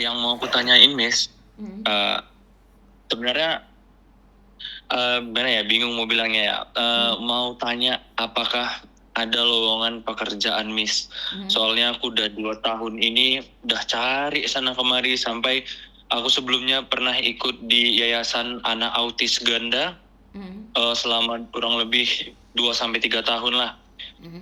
yang mau aku tanyain, Miss, Hmm. sebenarnya gimana ya, bingung mau bilangnya ya. Mau tanya apakah ada lowongan pekerjaan, Miss? Soalnya aku udah 2 tahun ini udah cari sana kemari sampai aku sebelumnya pernah ikut di Yayasan Anak Autis Ganda selama kurang lebih 2 sampai 3 tahun lah.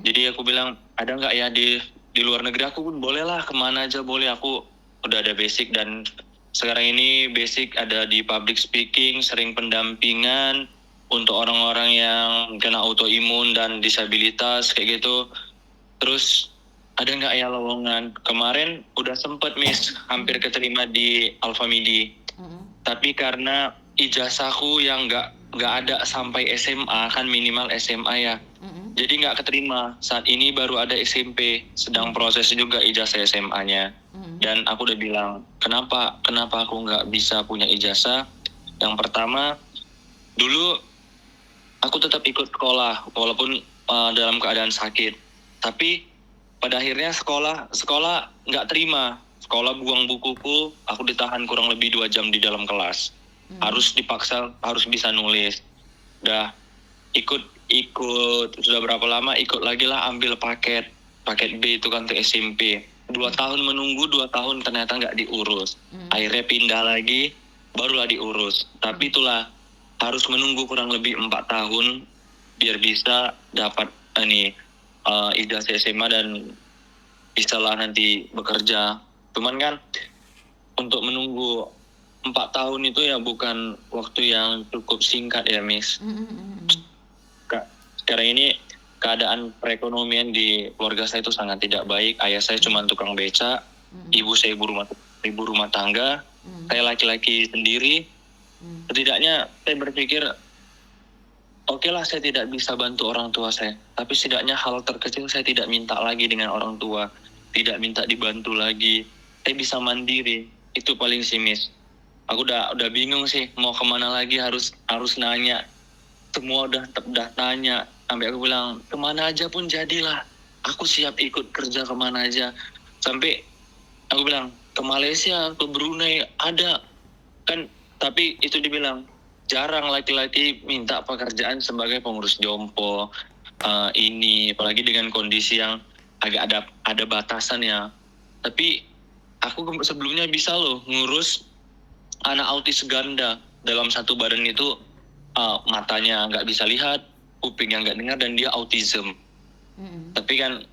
Jadi aku bilang ada nggak ya di luar negeri, aku pun boleh lah, kemana aja boleh, aku udah ada basic. Dan sekarang ini basic ada di public speaking, sering pendampingan untuk orang-orang yang kena autoimun dan disabilitas kayak gitu. Terus ada nggak ya lowongan? Kemarin udah sempet, Miss, hampir keterima di Alfamidi. Tapi karena ijazahku yang nggak ada sampai SMA, kan minimal SMA ya. Jadi nggak keterima. Saat ini baru ada SMP, sedang proses juga ijazah SMA-nya. Dan aku udah bilang, kenapa aku nggak bisa punya ijazah? Yang pertama, dulu aku tetap ikut sekolah walaupun dalam keadaan sakit. Tapi pada akhirnya sekolah nggak terima. Sekolah buang bukuku, aku ditahan kurang lebih 2 jam di dalam kelas. Harus dipaksa, harus bisa nulis. Udah ikut sudah berapa lama ikut lagi lah, ambil paket B itu kan untuk SMP. 2 tahun menunggu, 2 tahun ternyata nggak diurus. Akhirnya pindah lagi, barulah diurus. Tapi itulah, harus menunggu kurang lebih 4 tahun biar bisa dapat ijazah SMA dan bisa lah nanti bekerja. Cuman kan untuk menunggu 4 tahun itu ya bukan waktu yang cukup singkat ya, Miss. Sekarang ini keadaan perekonomian di keluarga saya itu sangat tidak baik. Ayah saya cuma tukang beca, ibu saya ibu rumah tangga, saya laki-laki sendiri. Setidaknya saya berpikir, oke lah, saya tidak bisa bantu orang tua saya, tapi setidaknya hal terkecil saya tidak minta lagi dengan orang tua, tidak minta dibantu lagi. Saya bisa mandiri, itu paling sih, Miss. Aku udah bingung sih mau kemana lagi, harus nanya. Semua udah tanya, sampai aku bilang kemana aja pun jadilah, aku siap ikut kerja kemana aja. Sampai aku bilang ke Malaysia, ke Brunei ada kan. Tapi itu dibilang jarang laki-laki minta pekerjaan sebagai pengurus jompo. Ini apalagi dengan kondisi yang agak ada batasan ya. Tapi aku sebelumnya bisa loh ngurus anak autis ganda. Dalam satu badan itu matanya nggak bisa lihat, kupingnya nggak dengar, dan dia autism. Tapi kan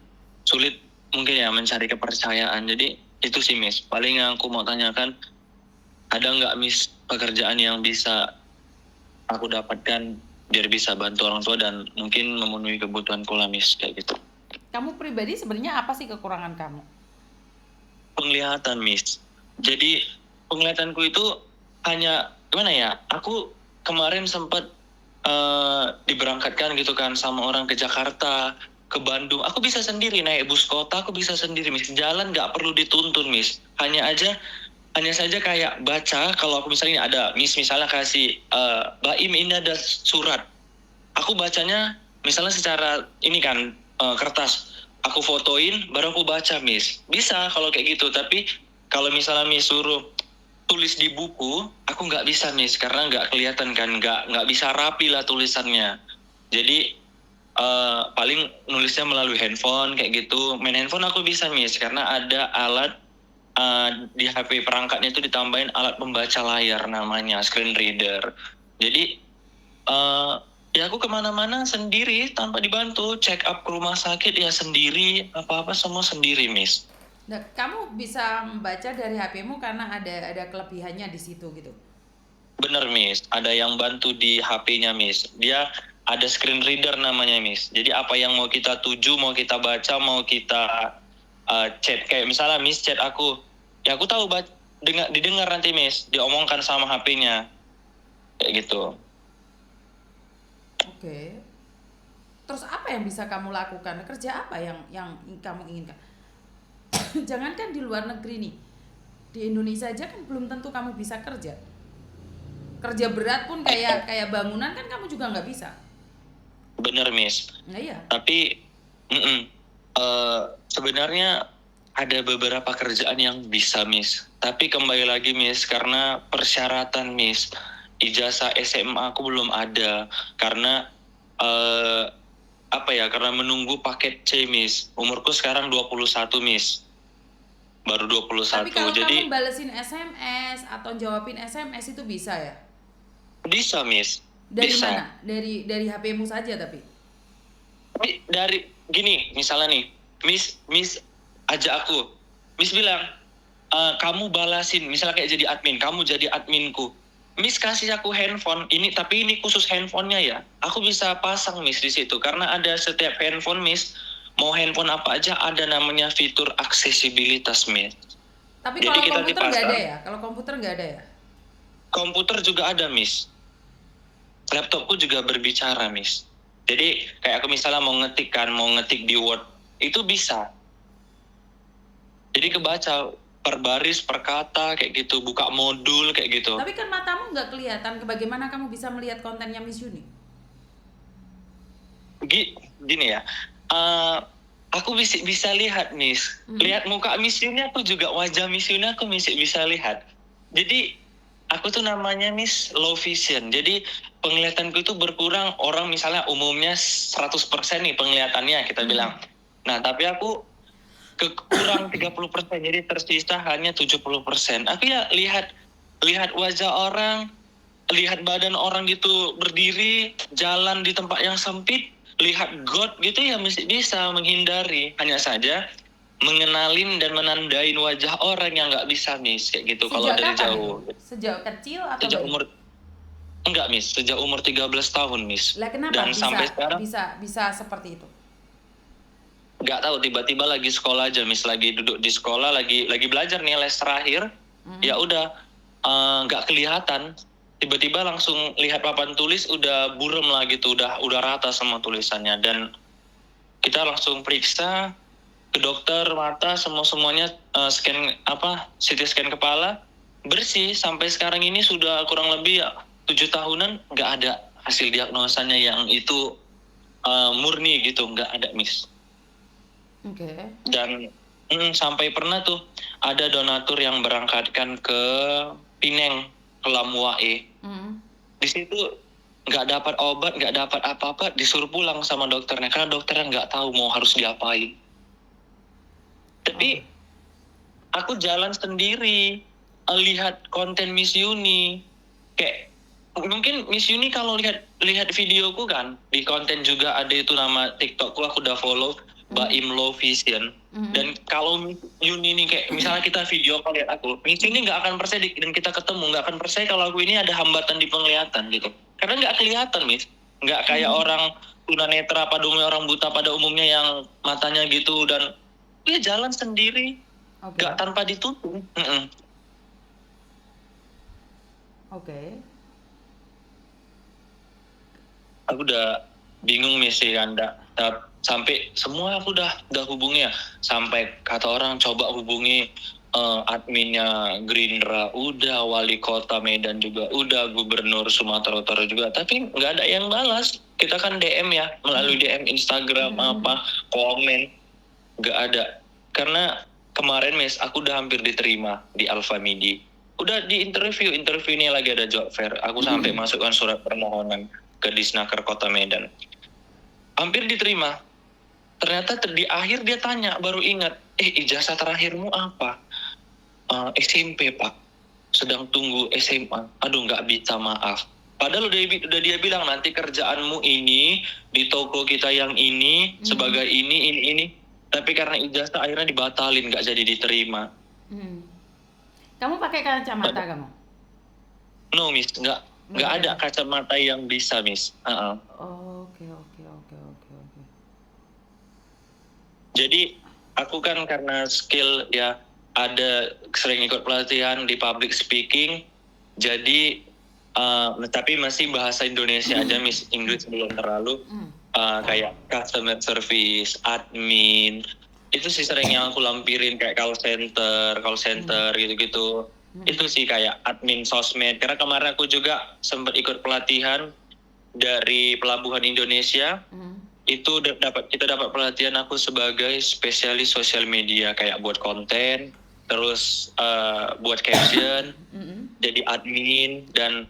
sulit mungkin ya mencari kepercayaan. Jadi itu sih, Miss, paling yang aku mau tanyakan, ada nggak, Miss, pekerjaan yang bisa aku dapatkan biar bisa bantu orang tua dan mungkin memenuhi kebutuhanku lah, Miss, kayak gitu. Kamu pribadi sebenarnya apa sih kekurangan kamu? Penglihatan, Miss. Jadi penglihatanku itu hanya gimana ya, aku kemarin sempat diberangkatkan gitu kan sama orang ke Jakarta, ke Bandung. Aku bisa sendiri naik bus kota, aku bisa sendiri, Miss. Jalan nggak perlu dituntun, Miss. Hanya saja kayak baca. Kalau aku misalnya ada, Miss, misalnya kasih Baim ini ada surat, aku bacanya misalnya secara ini kan kertas, aku fotoin baru aku baca, Miss. Bisa kalau kayak gitu. Tapi kalau misalnya Miss suruh tulis di buku, aku nggak bisa, Miss, karena nggak kelihatan kan, nggak bisa rapi lah tulisannya. Jadi paling nulisnya melalui handphone kayak gitu. Main handphone aku bisa, Miss, karena ada alat di HP perangkatnya itu ditambahin alat pembaca layar namanya screen reader. Jadi ya aku kemana-mana sendiri tanpa dibantu. Check up ke rumah sakit ya sendiri, apa-apa semua sendiri, Miss. Nah, kamu bisa membaca dari HP-mu karena ada kelebihannya di situ gitu. Bener, Miss, ada yang bantu di HP-nya, Miss. Dia ada screen reader namanya, Miss. Jadi apa yang mau kita tuju, mau kita baca, mau kita chat, kayak misalnya Miss chat aku, ya aku tahu didengar nanti, Miss, diomongkan sama HP-nya kayak gitu. Oke. Terus apa yang bisa kamu lakukan? Kerja apa yang kamu inginkan? Jangankan di luar negeri nih. Di Indonesia aja kan belum tentu kamu bisa kerja. Kerja berat pun kayak bangunan kan kamu juga nggak bisa. Bener, Miss. Nah iya. Tapi sebenarnya ada beberapa kerjaan yang bisa, Miss. Tapi kembali lagi, Miss, karena persyaratan, Miss. Ijazah SMA aku belum ada. Karena, karena menunggu paket C, Miss. Umurku sekarang 21, Miss. Baru 21. Tapi kalau Jadi, kamu balesin SMS atau jawabin SMS itu bisa ya? bisa, Miss. Dari Bisa. mana? Dari HP-mu saja tapi. Dari, gini, misalnya nih, Miss ajak aku. Miss bilang, kamu balasin, misalnya kayak jadi admin, kamu jadi adminku. Miss kasih aku handphone, tapi ini khusus handphonenya ya. Aku bisa pasang, Miss, di situ. Karena ada setiap handphone, Miss, mau handphone apa aja ada namanya fitur aksesibilitas, Miss. Tapi Jadi kalau kita komputer nggak dipasang. ada ya? Kalau komputer nggak ada ya? Komputer juga ada, Miss. Laptopku juga berbicara, Miss. Jadi kayak aku misalnya mau ngetik di Word, itu bisa. Jadi kebaca per baris, per kata, kayak gitu. Buka modul, kayak gitu. Tapi kan matamu nggak kelihatan. Bagaimana kamu bisa melihat kontennya Miss Yuni? Gini ya, aku bisa lihat, Miss. Lihat muka Miss Yuni, aku juga wajah Miss Yuni aku bisa lihat. Jadi aku tuh namanya Miss low vision. Jadi penglihatanku itu berkurang. Orang misalnya umumnya 100% nih penglihatannya kita bilang. Nah, tapi aku kurang 30%. Jadi tersisa hanya 70%. Aku ya lihat wajah orang, lihat badan orang gitu berdiri, jalan di tempat yang sempit, lihat God gitu ya mesti bisa menghindari. Hanya saja mengenalin dan menandain wajah orang yang nggak bisa, Miss, kayak gitu kalau dari jauh. Itu? Sejak kecil atau Sejak umur enggak, Miss, sejak umur 13 tahun, Miss. Lah kenapa Dan sampai sekarang bisa seperti itu? nggak tahu, tiba-tiba lagi sekolah aja, Miss, lagi duduk di sekolah, lagi belajar nih les terakhir. Ya udah nggak kelihatan. Tiba-tiba langsung lihat papan tulis udah burem lah gitu, udah rata semua tulisannya. Dan kita langsung periksa ke dokter mata, semuanya CT scan kepala, bersih. Sampai sekarang ini sudah kurang lebih 7 tahunan nggak ada hasil diagnosanya yang itu murni gitu, nggak ada, Miss. Oke. Dan sampai pernah tuh ada donatur yang berangkatkan ke Pineng, ke Lamuae. Di situ nggak dapat obat, nggak dapat apa-apa, disuruh pulang sama dokternya karena dokternya nggak tahu mau harus diapain. Tapi aku jalan sendiri, lihat konten Miss Yuni, kayak mungkin Miss Yuni kalau lihat videoku kan di konten juga ada itu nama TikTokku, aku udah follow Baim Low Vision. Dan kalau Miss Yuni ini kayak misalnya kita video call lihat aku, Miss Yuni nggak akan percaya dan kita ketemu nggak akan percaya kalau aku ini ada hambatan di penglihatan gitu. Karena nggak kelihatan, Miss. Nggak kayak orang tunanetra pada umumnya, orang buta pada umumnya yang matanya gitu dan dia jalan sendiri, nggak tanpa ditutup. Oke. Aku udah bingung, Miss, kan, sampai semua aku udah hubungi ya, sampai kata orang coba hubungi adminnya Gerindra, udah wali kota Medan juga, udah gubernur Sumatera Utara juga, tapi nggak ada yang balas. Kita kan DM ya, melalui DM Instagram komen, nggak ada. Karena kemarin, Miss, aku udah hampir diterima di Alfa Midi, udah di interview ini lagi ada job fair, aku sampai masukkan surat permohonan ke Disnaker Kota Medan, hampir diterima. Ternyata di akhir dia tanya, baru ingat, ijazah terakhirmu apa? SMP, Pak. Sedang tunggu SMA. Aduh, nggak bisa, maaf. Padahal udah dia bilang nanti kerjaanmu ini di toko kita yang ini sebagai ini. Tapi karena ijazah akhirnya dibatalin, nggak jadi diterima. Kamu pakai kacamata kamu? No, Miss, nggak ada kacamata yang bisa, Miss. Oke. Jadi aku kan karena skill ya ada sering ikut pelatihan di public speaking, jadi tapi masih bahasa Indonesia aja, Miss, Inggris belum terlalu. Kayak customer service, admin, itu sih sering yang aku lampirin, kayak call center gitu-gitu. Itu sih kayak admin sosmed. Karena kemarin aku juga sempat ikut pelatihan dari Pelabuhan Indonesia. itu kita dapat pelatihan aku sebagai spesialis sosial media kayak buat konten, terus buat caption, Mm-mm. jadi admin dan